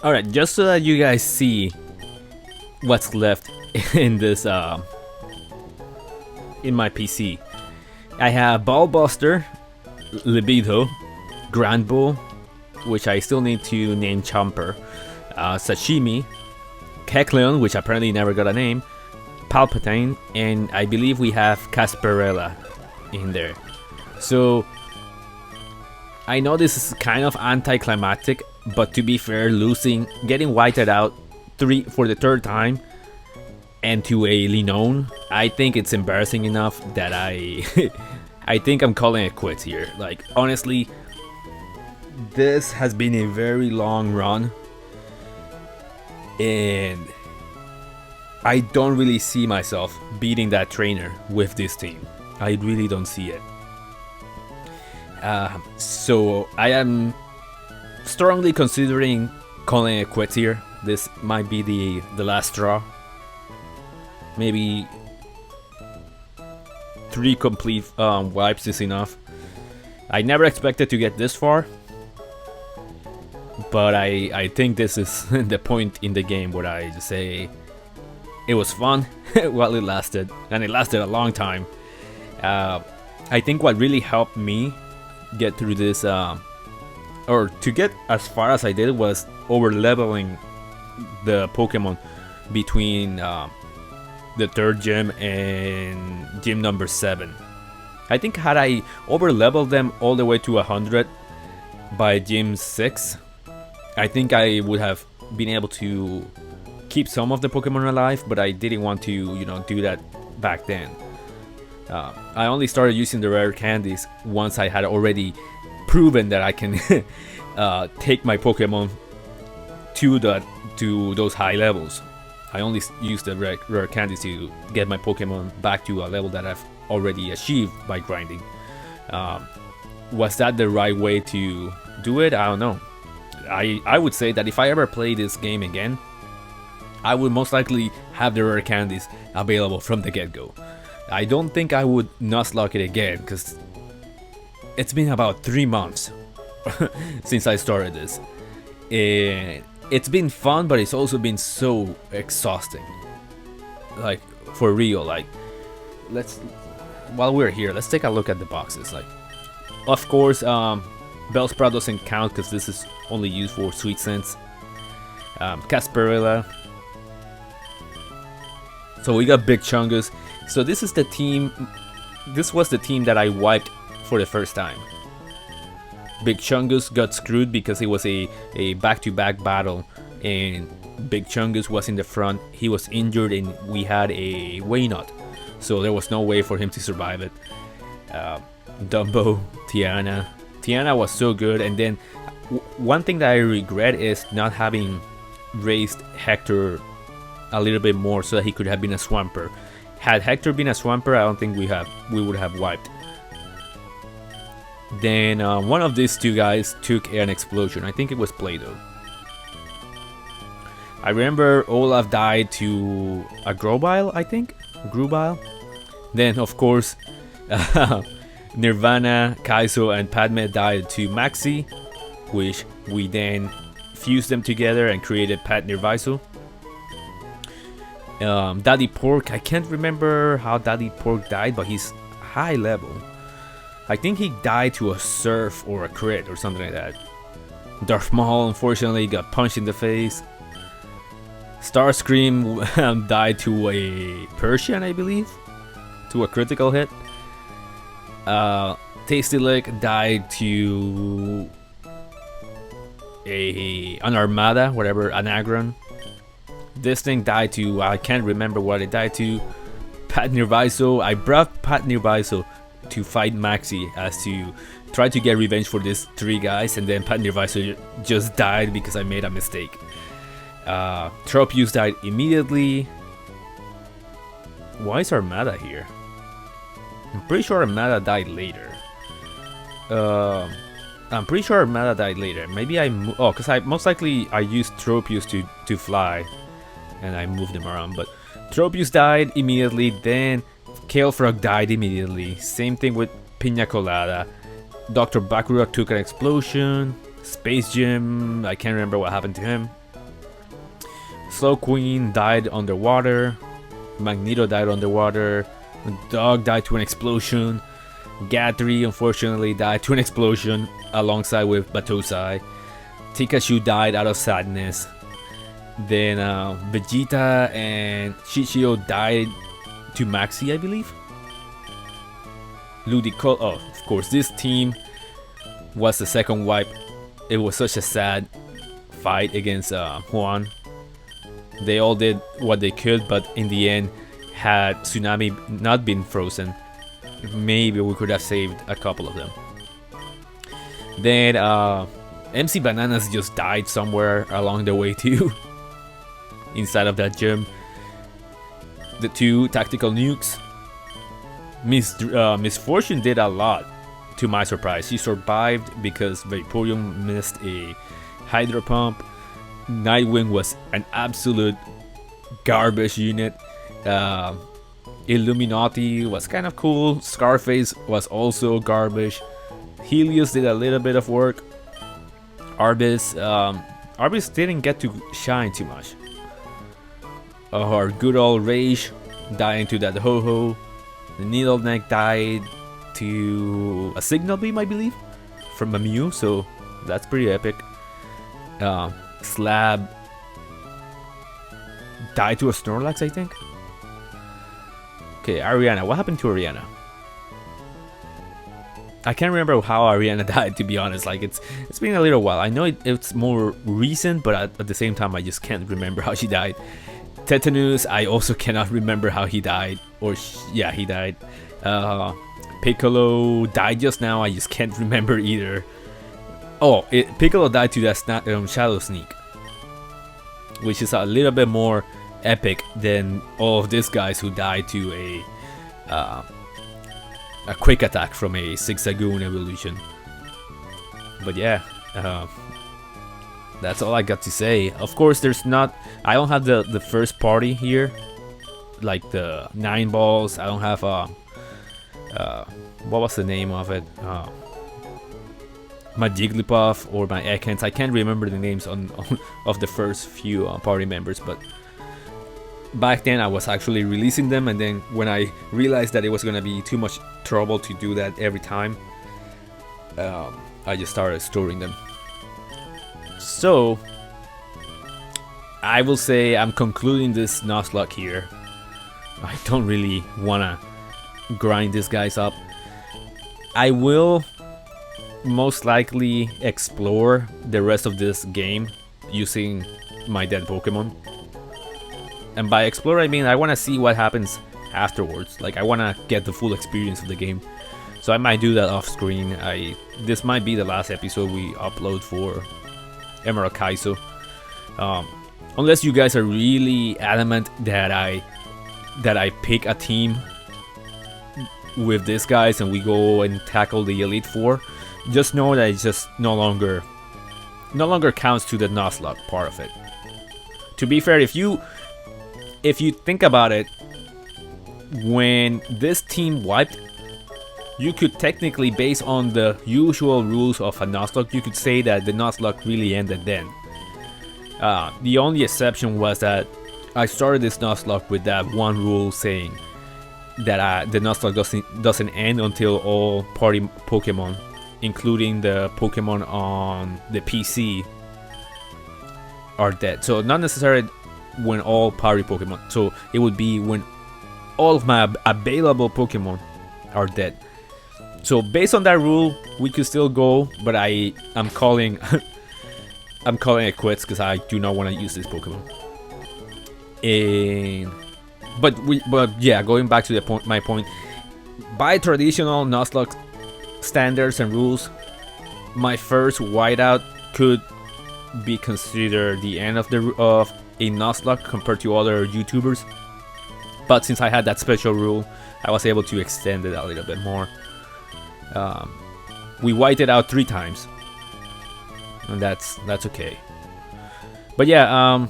Alright, just so that you guys see what's left in this in my PC. I have Ballbuster, Libido, Grand Bull, which I still need to name Chomper, Sashimi, Kecleon, which apparently never got a name, Palpatine, and I believe we have Casperella in there. So I know this is kind of anticlimactic, but to be fair, getting whited out for the third time and to a Linoone, I think it's embarrassing enough that I I think I'm calling it quits here. Like, honestly, this has been a very long run, and I don't really see myself beating that trainer with this team. I really don't see it. So I am strongly considering calling it quits here. This might be the last straw. Maybe 3 complete wipes is enough. I never expected to get this far, but I think this is the point in the game where I just say it was fun while it lasted, and it lasted a long time. I think what really helped me get through this, or to get as far as I did, was over leveling the Pokemon between the 3rd gym and gym number 7. I think had I over leveled them all the way to 100 by gym 6, I think I would have been able to keep some of the Pokemon alive, but I didn't want to, do that back then. I only started using the rare candies once I had already proven that I can take my Pokemon to those high levels. I only used the rare candies to get my Pokemon back to a level that I've already achieved by grinding. Was that the right way to do it? I don't know. I would say that if I ever play this game again, I would most likely have the rare candies available from the get-go. I don't think I would Nuzlocke it again, because it's been about 3 months since I started this. And it's been fun, but it's also been so exhausting. Like, for real. Like, while we're here, let's take a look at the boxes. Like, of course, Bellsprout doesn't count because this is only used for Sweet Scents. Casperella. So we got Big Chungus. So this is the team. This was the team that I wiped for the first time. Big Chungus got screwed because it was a back-to-back battle, and Big Chungus was in the front. He was injured, and we had a Waynot, so there was no way for him to survive it. Dumbo, Tiana. Tiana was so good, and then one thing that I regret is not having raised Hector a little bit more so that he could have been a Swampert. Had Hector been a Swampert, I don't think we would have wiped. Then one of these two guys took an explosion. I think it was Play-Doh. I remember Olaf died to a Grovyle, I think? Grubile. Then, of course, Nirvana, Kaizo, and Padme died to Maxi, which we then fused them together and created Pat Nirvaiso. Daddy Pork, I can't remember how Daddy Pork died, but he's high level. I think he died to a Surf or a Crit or something like that. Darth Maul unfortunately got punched in the face. Starscream died to a Persian, I believe, to a critical hit. Tasty Lick died to an Armada, whatever, an Agron. This thing died to, I can't remember what it died to. Pat Nirvaiso. I brought Pat Nirvaiso to fight Maxi as to try to get revenge for these 3 guys, and then Pat Nirvaiso just died because I made a mistake. Tropius died immediately. Why is Armada here? I'm pretty sure Armada died later. Maybe because I most likely I used Tropius to fly, and I moved him around. But Tropius died immediately. Then Kale Frog died immediately. Same thing with Pina Colada. Dr. Bakura took an explosion. Space Gym, I can't remember what happened to him. Slow Queen died underwater. Magneto died underwater. Dog died to an explosion. Gatry unfortunately died to an explosion alongside with Batosai. Pikachu died out of sadness. Then Vegeta and Chichio died to Maxi, I believe. Ludicolo, oh, of course, this team was the second wipe. It was such a sad fight against Juan. They all did what they could, but in the end, had Tsunami not been frozen, maybe we could have saved a couple of them. Then MC Bananas just died somewhere along the way too, inside of that gym. The two tactical nukes. Miss Fortune did a lot, to my surprise. She survived because Vaporeon missed a Hydro Pump. Nightwing was an absolute garbage unit. Illuminati was kind of cool. Scarface was also garbage. Helios did a little bit of work. Arbis didn't get to shine too much. Our good old Rage dying to that Ho-Ho. The Needle Neck died to a Signal Beam, I believe, from a Mew, so that's pretty epic. Slab died to a Snorlax, I think. Okay, Ariana. What happened to Ariana? I can't remember how Ariana died, to be honest. Like, it's been a little while. I know it's more recent, but at the same time, I just can't remember how she died. Tetanus, I also cannot remember how he died. Or, yeah, he died. Piccolo died just now. I just can't remember either. Oh, Piccolo died to that Shadow Sneak, which is a little bit more epic than all of these guys who died to a quick attack from a Zigzagoon evolution. But yeah, that's all I got to say. Of course, I don't have the first party here, like the 9 balls. I don't have what was the name of it? My Jigglypuff or my Ekans. I can't remember the names of the first few party members, but back then I was actually releasing them, and then when I realized that it was gonna be too much trouble to do that every time, I just started storing them. So I will say I'm concluding this Nuzlocke here. I don't really wanna grind these guys up. I will most likely explore the rest of this game using my dead Pokemon. And by explore, I mean I want to see what happens afterwards. Like, I want to get the full experience of the game. So I might do that off screen. This might be the last episode we upload for Emerald Kaizo. Unless you guys are really adamant that I pick a team with these guys and we go and tackle the Elite Four, just know that it just no longer counts to the Nuzlocke part of it. To be fair, if you think about it, when this team wiped, you could technically, based on the usual rules of a Nuzlocke, you could say that the Nuzlocke really ended then. The only exception was that I started this Nuzlocke with that one rule saying that the Nuzlocke doesn't end until all party Pokemon, including the Pokemon on the PC, are dead. So not necessarily when all party Pokemon. So it would be when all of my available Pokemon are dead. So based on that rule, we could still go, but I'm calling I'm calling it quits because I do not want to use this Pokemon. But yeah, going back to my point, by traditional Nuzlocke standards and rules, my first whiteout could be considered the end of a Nuzlocke compared to other YouTubers. But since I had that special rule, I was able to extend it a little bit more. We whited out 3 times, and that's okay. But yeah,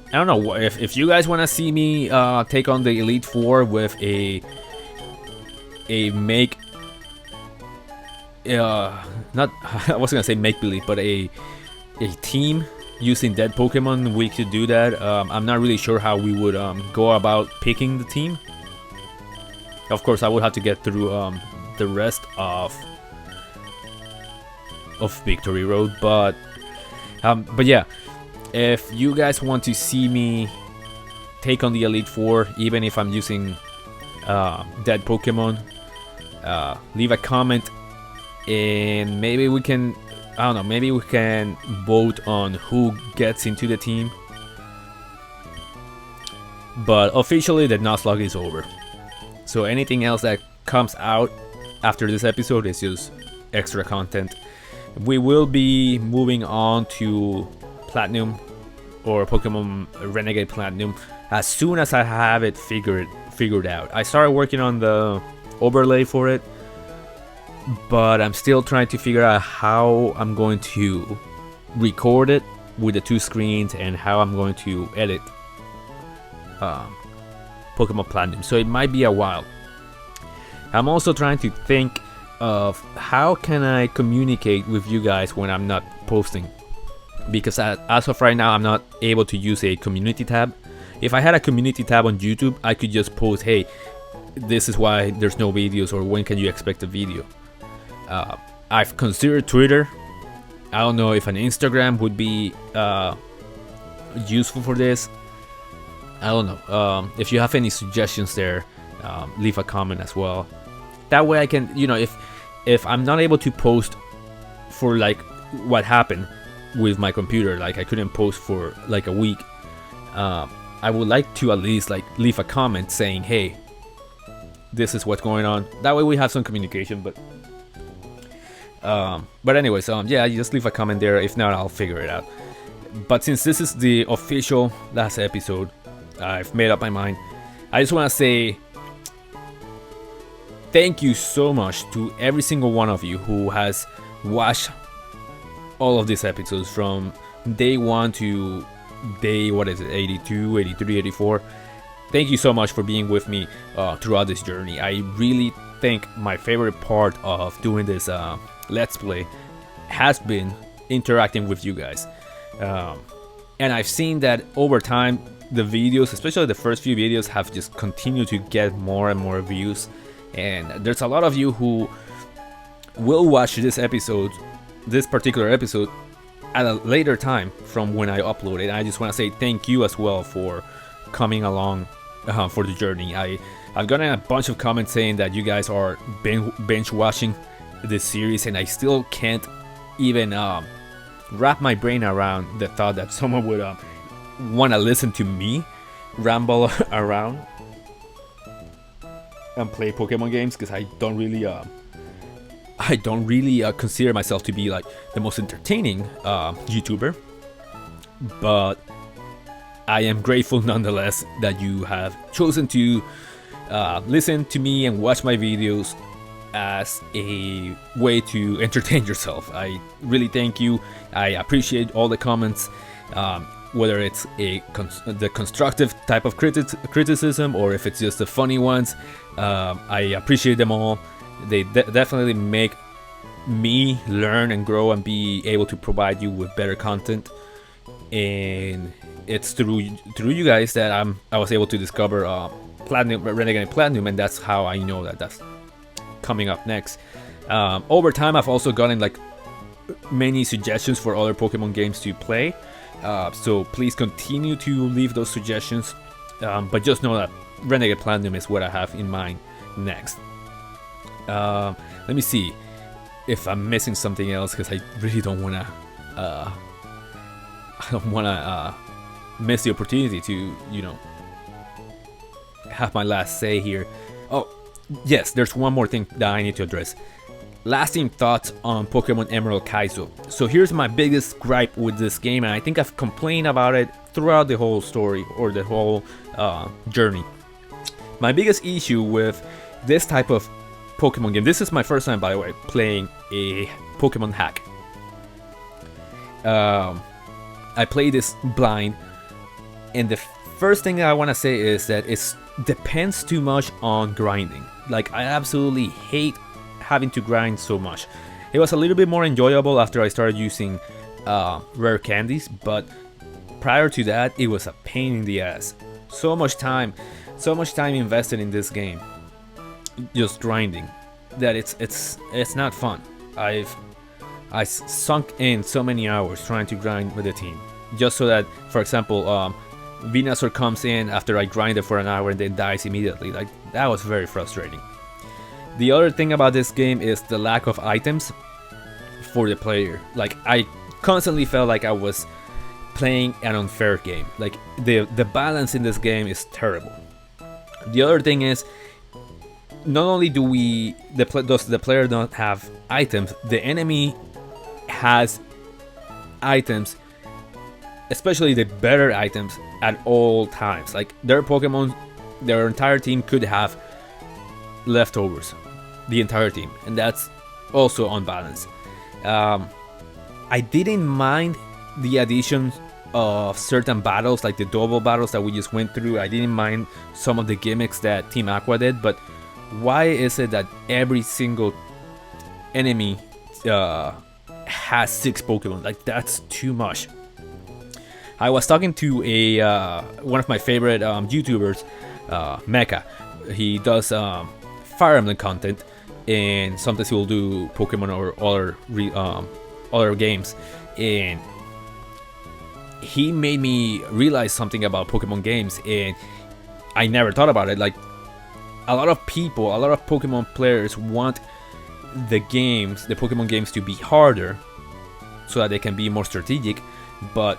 I don't know if you guys want to see me take on the Elite Four with a make not I was gonna say make believe, but a team using dead Pokemon, we could do that. I'm not really sure how we would go about picking the team. Of course, I would have to get through the rest of Victory Road, but yeah, if you guys want to see me take on the Elite Four, even if I'm using dead Pokemon, leave a comment, and maybe we can, I don't know, maybe we can vote on who gets into the team. But officially, the Nuzlocke is over. So anything else that comes out after this episode is just extra content. We will be moving on to Platinum, or Pokemon Renegade Platinum, as soon as I have it figured out. I started working on the overlay for it, but I'm still trying to figure out how I'm going to record it with the 2 screens and how I'm going to edit Pokemon Platinum. So it might be a while. I'm also trying to think of how can I communicate with you guys when I'm not posting, because as of right now I'm not able to use a community tab. If I had a community tab on YouTube, I could just post, hey, this is why there's no videos, or when can you expect a video. I've considered Twitter. I don't know if an Instagram would be useful for this. I don't know. If you have any suggestions there, leave a comment as well. That way I can, you know, if I'm not able to post for like what happened with my computer, like I couldn't post for like a week, I would like to at least like leave a comment saying, hey, this is what's going on. That way we have some communication. But anyways, yeah, you just leave a comment there. If not, I'll figure it out. But since this is the official last episode, I've made up my mind. I just want to say thank you so much to every single one of you who has watched all of these episodes from day 1 to day, what is it, 82, 83, 84. Thank you so much for being with me throughout this journey. I really think my favorite part of doing this Let's Play has been interacting with you guys. And I've seen that over time, the videos, especially the first few videos, have just continued to get more and more views. And there's a lot of you who will watch this episode, this particular episode, at a later time from when I upload it. I just want to say thank you as well for coming along for the journey. I've gotten a bunch of comments saying that you guys are binge watching this series, and I still can't even wrap my brain around the thought that someone would want to listen to me ramble around and play Pokemon games, because I don't really consider myself to be like the most entertaining YouTuber, but I am grateful nonetheless that you have chosen to listen to me and watch my videos as a way to entertain yourself. I really thank you. I appreciate all the comments, whether it's the constructive type of criticism or if it's just the funny ones. I appreciate them all. They definitely make me learn and grow and be able to provide you with better content. And it's through you guys that I was able to discover Platinum, Renegade Platinum, and that's how I know that that's coming up next. Over time, I've also gotten like many suggestions for other Pokemon games to play. So please continue to leave those suggestions. But just know that Renegade Platinum is what I have in mind next. Let me see if I'm missing something else, because I really don't wanna miss the opportunity to, you know, have my last say here. Oh, yes, there's one more thing that I need to address. Lasting thoughts on Pokemon Emerald Kaizo. So here's my biggest gripe with this game, and I think I've complained about it throughout the whole story, or the whole journey. My biggest issue with this type of Pokemon game, this is my first time, by the way, playing a Pokemon hack. I play this blind, and the first thing I want to say is that it depends too much on grinding. Like, I absolutely hate having to grind so much. It was a little bit more enjoyable after I started using rare candies, but prior to that, it was a pain in the ass. So much time invested in this game, just grinding, that it's not fun. I sunk in so many hours trying to grind with the team, just so that, for example, Venusaur comes in after I grinded for an hour and then dies immediately. Like, that was very frustrating. The other thing about this game is the lack of items for the player. Like, I constantly felt like I was playing an unfair game. Like, the balance in this game is terrible. The other thing is, not only does the player not have items, the enemy has items, especially the better items, at all times. Like, their Pokemon, their entire team could have leftovers, the entire team, and that's also unbalanced. I didn't mind the addition of certain battles, like the double battles that we just went through. I didn't mind some of the gimmicks that Team Aqua did, but why is it that every single enemy has 6 Pokemon? Like, that's too much. I was talking to one of my favorite YouTubers, Mecha. He does Fire Emblem content, and sometimes he will do Pokemon or other games. And he made me realize something about Pokemon games, and I never thought about it. Like, a lot of people, a lot of Pokemon players want the Pokemon games to be harder so that they can be more strategic, but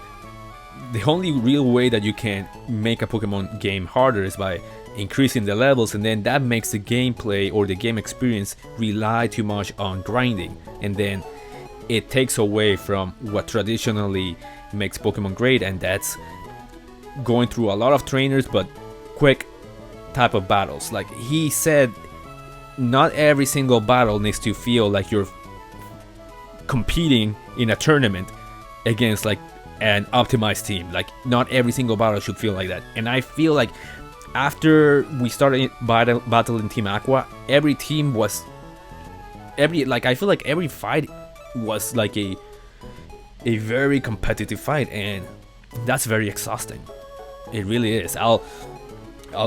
the only real way that you can make a Pokemon game harder is by increasing the levels, and then that makes the gameplay or the game experience rely too much on grinding, and then it takes away from what traditionally makes Pokemon great, and that's going through a lot of trainers but quick type of battles. Like he said, not every single battle needs to feel like you're competing in a tournament against like an optimized team. Like, not every single battle should feel like that. And I feel like after we started battling Team Aqua, every team was I feel like every fight was like a very competitive fight, and that's very exhausting. It really is. I'll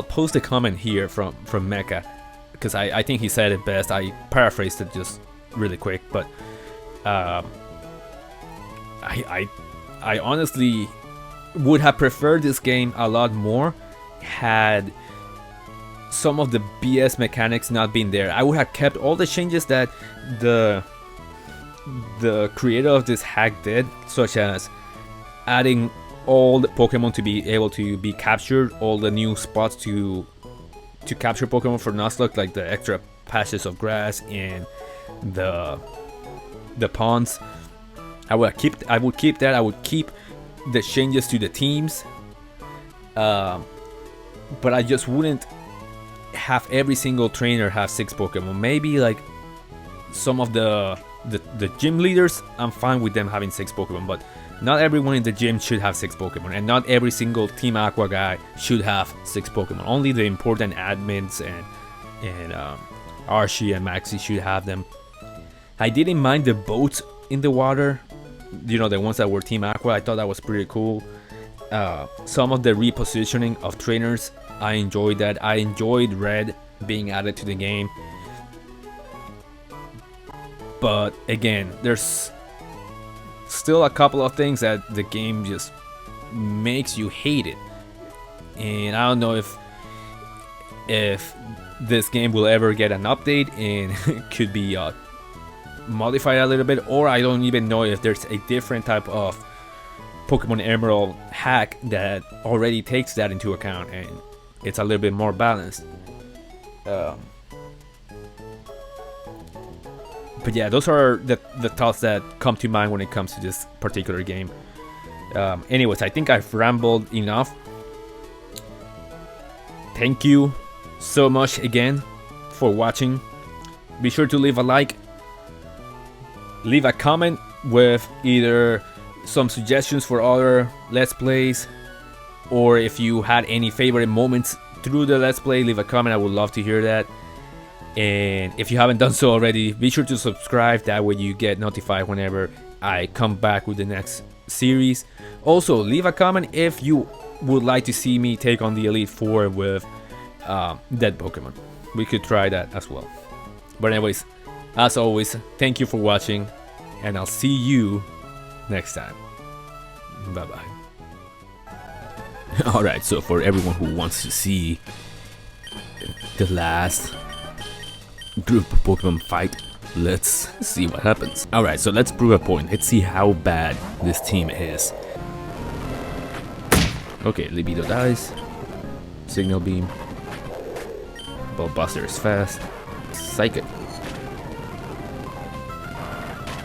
post a comment here from Mecha, because I think he said it best. I paraphrased it just really quick, but I honestly would have preferred this game a lot more had some of the BS mechanics not been there. I would have kept all the changes that the creator of this hack did, such as adding all the Pokemon to be able to be captured, all the new spots to capture Pokemon for Nuzlocke, like the extra patches of grass and the ponds. I would keep that. I would keep the changes to the teams, but I just wouldn't have every single trainer have 6 Pokemon. Maybe like some of the gym leaders, I'm fine with them having 6 Pokemon, but not everyone in the gym should have 6 Pokemon, and not every single Team Aqua guy should have 6 Pokemon. Only the important admins and Archie and Maxie should have them. I didn't mind the boats in the water, you know, the ones that were Team Aqua. I thought that was pretty cool. Some of the repositioning of trainers, I enjoyed that. I enjoyed Red being added to the game. But again, there's still a couple of things that the game just makes you hate it. And I don't know if this game will ever get an update and could be modified a little bit, or I don't even know if there's a different type of Pokemon Emerald hack that already takes that into account and it's a little bit more balanced. But yeah, those are the thoughts that come to mind when it comes to this particular game. Anyways, I think I've rambled enough. Thank you so much again for watching. Be sure to leave a like, leave a comment with either some suggestions for other Let's Plays, or if you had any favorite moments through the Let's Play, leave a comment. I would love to hear that. And if you haven't done so already, be sure to subscribe. That way you get notified whenever I come back with the next series. Also, leave a comment if you would like to see me take on the Elite Four with dead Pokemon. We could try that as well. But anyways, as always, thank you for watching, and I'll see you next time. Bye bye. Alright, so for everyone who wants to see the last group of Pokemon fight, let's see what happens. Alright, so let's prove a point. Let's see how bad this team is. Okay, Libido dies. Signal Beam. Bullbuster is fast. Psychic.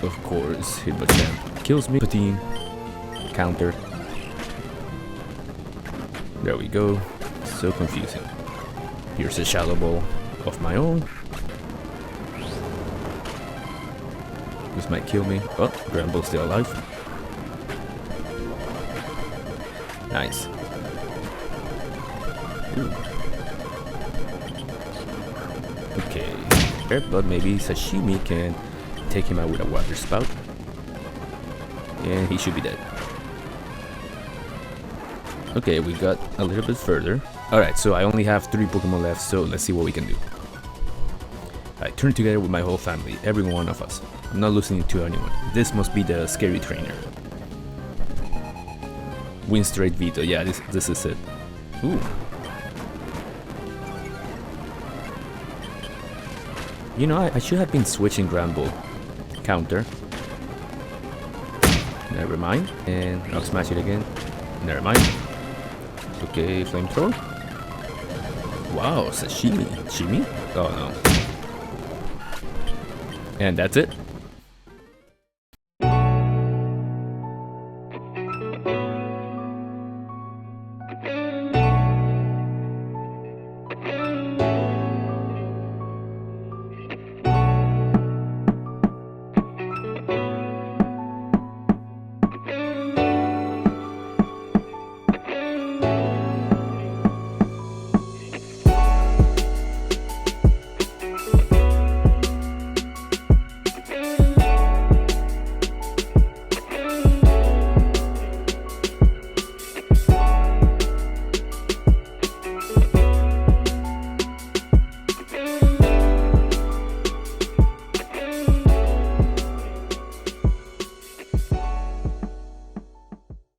Of course, Hitmonchan kills me. Patine. Counter. There we go. So confusing. Here's a Shadow Ball of my own. This might kill me. Oh, Granbull's still alive. Nice. Ooh. Okay. But maybe Sashimi can take him out with a Water Spout. And he should be dead. Okay, we got a little bit further. Alright, so I only have 3 Pokemon left, so let's see what we can do. I turn together with my whole family, every one of us. I'm not listening to anyone. This must be the scary trainer. Win straight veto, yeah, this is it. Ooh. You know, I should have been switching Granbull. Counter. Never mind. And I'll smash it again. Never mind. Okay, Flamethrower. Wow, Sashimi. Shimi? Oh no. And that's it.